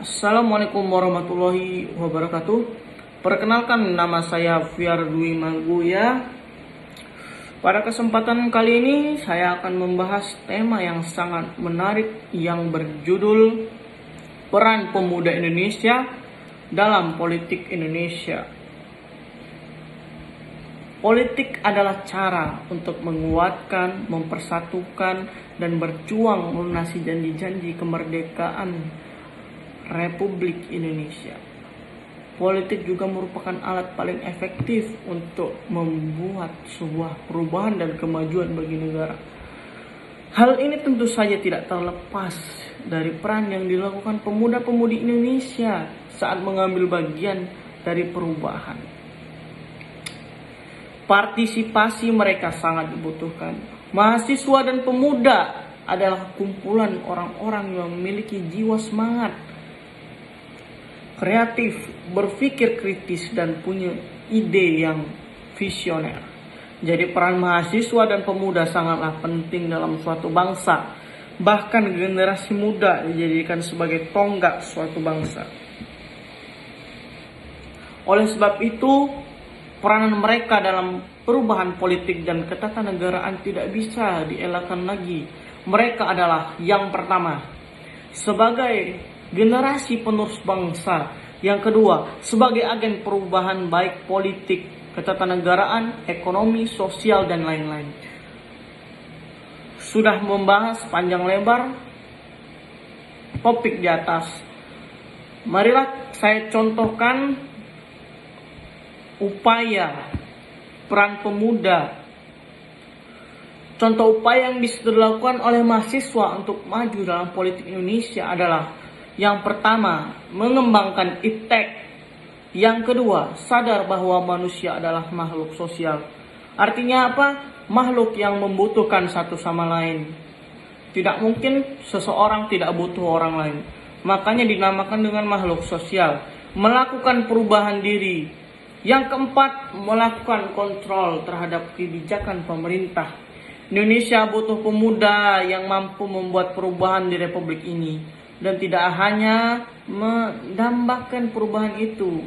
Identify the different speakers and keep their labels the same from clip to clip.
Speaker 1: Assalamualaikum warahmatullahi wabarakatuh. Perkenalkan, nama saya Fiar Dwi Mangguya. Pada kesempatan kali ini saya akan membahas tema yang sangat menarik yang berjudul Peran Pemuda Indonesia dalam Politik Indonesia. Politik adalah cara untuk menguatkan, mempersatukan, dan berjuang melunasi janji-janji kemerdekaan Republik Indonesia. Politik juga merupakan alat paling efektif untuk membuat sebuah perubahan dan kemajuan bagi negara. Hal ini tentu saja tidak terlepas dari peran yang dilakukan pemuda-pemudi Indonesia saat mengambil bagian dari perubahan. Partisipasi mereka sangat dibutuhkan. Mahasiswa dan pemuda adalah kumpulan orang-orang yang memiliki jiwa semangat, kreatif, berpikir kritis, dan punya ide yang visioner. Jadi peran mahasiswa dan pemuda sangatlah penting dalam suatu bangsa. Bahkan generasi muda dijadikan sebagai tonggak suatu bangsa. Oleh sebab itu, peranan mereka dalam perubahan politik dan ketatanegaraan tidak bisa dielakkan lagi. Mereka adalah yang pertama, sebagai generasi penerus bangsa. Yang kedua, sebagai agen perubahan baik politik, ketatanegaraan, ekonomi, sosial, dan lain-lain. Sudah membahas panjang lebar topik di atas. Marilah saya contohkan upaya peran pemuda. Contoh upaya yang bisa dilakukan oleh mahasiswa untuk maju dalam politik Indonesia adalah: yang pertama, mengembangkan iptek. Yang kedua, sadar bahwa manusia adalah makhluk sosial. Artinya apa? Makhluk yang membutuhkan satu sama lain. Tidak mungkin seseorang tidak butuh orang lain. Makanya dinamakan dengan makhluk sosial. Melakukan perubahan diri. Yang keempat, melakukan kontrol terhadap kebijakan pemerintah. Indonesia butuh pemuda yang mampu membuat perubahan di Republik ini. Dan tidak hanya mendambakan perubahan itu.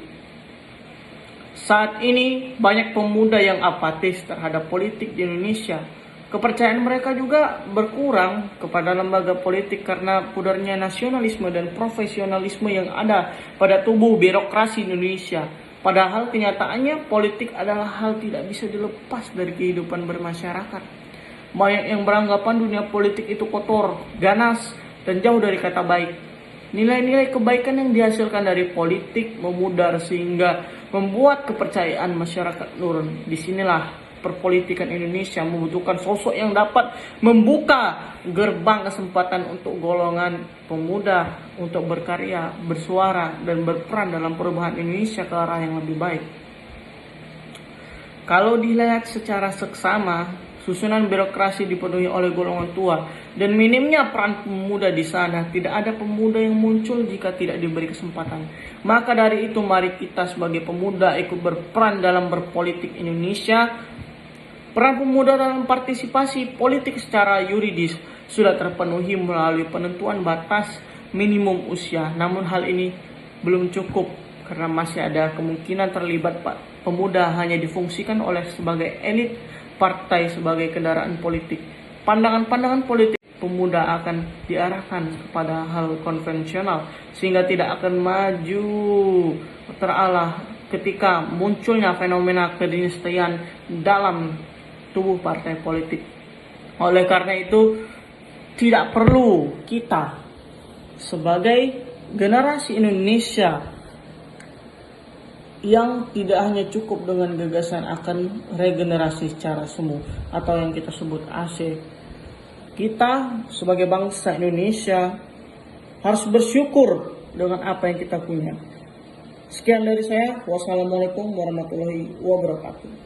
Speaker 1: Saat ini banyak pemuda yang apatis terhadap politik di Indonesia. Kepercayaan mereka juga berkurang kepada lembaga politik karena pudarnya nasionalisme dan profesionalisme yang ada pada tubuh birokrasi Indonesia. Padahal kenyataannya politik adalah hal tidak bisa dilepas dari kehidupan bermasyarakat. Banyak yang beranggapan dunia politik itu kotor, ganas, dan jauh dari kata baik. Nilai-nilai kebaikan yang dihasilkan dari politik memudar sehingga membuat kepercayaan masyarakat turun. Disinilah perpolitikan Indonesia membutuhkan sosok yang dapat membuka gerbang kesempatan untuk golongan pemuda untuk berkarya, bersuara, dan berperan dalam perubahan Indonesia ke arah yang lebih baik. Kalau dilihat secara seksama, susunan birokrasi dipenuhi oleh golongan tua dan minimnya peran pemuda di sana. Tidak ada pemuda yang muncul jika tidak diberi kesempatan. Maka dari itu mari kita sebagai pemuda ikut berperan dalam berpolitik Indonesia. Peran pemuda dalam partisipasi politik secara yuridis sudah terpenuhi melalui penentuan batas minimum usia. Namun hal ini belum cukup karena masih ada kemungkinan terlibat pemuda hanya difungsikan oleh sebagai elit partai sebagai kendaraan politik. Pandangan-pandangan politik pemuda akan diarahkan kepada hal konvensional sehingga tidak akan maju terarah ketika munculnya fenomena kedinastian dalam tubuh partai politik. Oleh karena itu, tidak perlu kita sebagai generasi Indonesia yang tidak hanya cukup dengan gagasan akan regenerasi secara semu atau yang kita sebut AC. Kita sebagai bangsa Indonesia harus bersyukur dengan apa yang kita punya. Sekian dari saya. Wassalamualaikum warahmatullahi wabarakatuh.